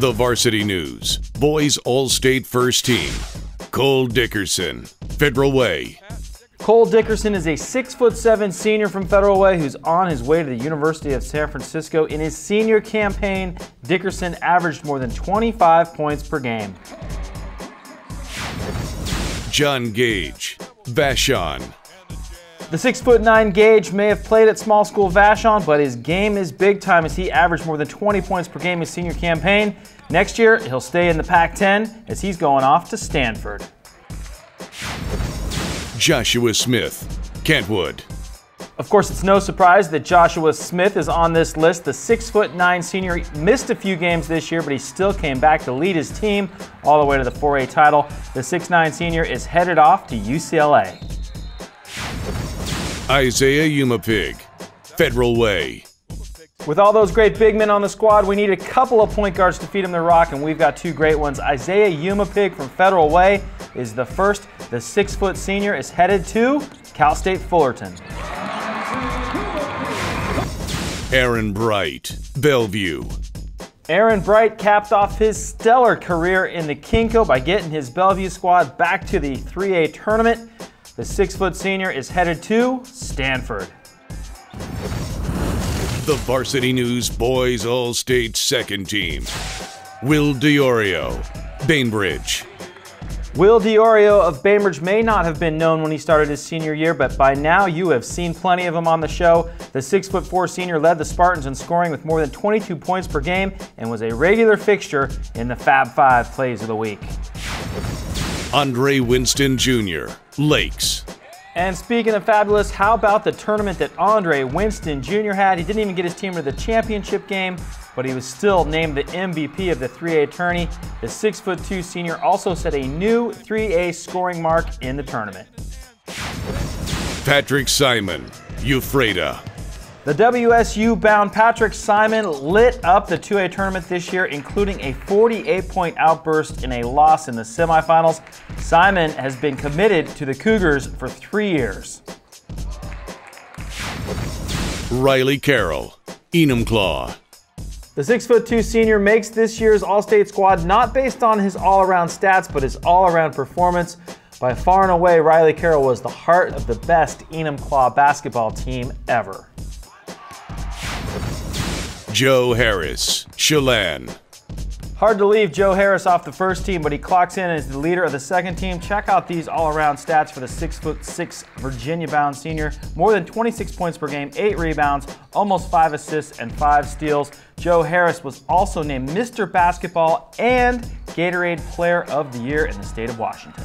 The Varsity News, Boys All-State First Team. Cole Dickerson, Federal Way. Cole Dickerson is a 6'7" senior from Federal Way who's on his way to the University of San Francisco. In his senior campaign, Dickerson averaged more than 25 points per game. John Gage, Vashon. The 6'9" Gage may have played at small school Vashon, but his game is big time as he averaged more than 20 points per game his senior campaign. Next year, he'll stay in the Pac-10 as he's going off to Stanford. Joshua Smith, Kentwood. Of course, it's no surprise that Joshua Smith is on this list. The 6'9" senior missed a few games this year, but he still came back to lead his team all the way to the 4A title. The 6'9" senior is headed off to UCLA. Isaiah Umapig, Federal Way. With all those great big men on the squad, we need a couple of point guards to feed him the rock, and we've got two great ones. Isaiah Umapig from Federal Way is the first. The 6' senior is headed to Cal State Fullerton. Aaron Bright, Bellevue. Aaron Bright capped off his stellar career in the KingCo by getting his Bellevue squad back to the 3A tournament. The 6' senior is headed to Stanford. The Varsity News Boys All-State Second Team. Will Diorio, Bainbridge. Will Diorio of Bainbridge may not have been known when he started his senior year, but by now you have seen plenty of him on the show. The 6'4" senior led the Spartans in scoring with more than 22 points per game and was a regular fixture in the Fab Five Plays of the Week. Andre Winston Jr., Lakes. And speaking of fabulous, how about the tournament that Andre Winston Jr. had? He didn't even get his team to the championship game, but he was still named the MVP of the 3A tourney. The 6'2" senior also set a new 3A scoring mark in the tournament. Patrick Simon, Ephrata. The WSU-bound Patrick Simon lit up the 2A tournament this year, including a 48-point outburst in a loss in the semifinals. Simon has been committed to the Cougars for 3 years. Riley Carroll, Enumclaw. The 6'2" senior makes this year's All-State squad not based on his all-around stats, but his all-around performance. By far and away, Riley Carroll was the heart of the best Enumclaw basketball team ever. Joe Harris, Chelan. Hard to leave Joe Harris off the first team, but he clocks in as the leader of the second team. Check out these all-around stats for the 6'6" Virginia-bound senior. More than 26 points per game, 8 rebounds, almost 5 assists, and 5 steals. Joe Harris was also named Mr. Basketball and Gatorade Player of the Year in the state of Washington.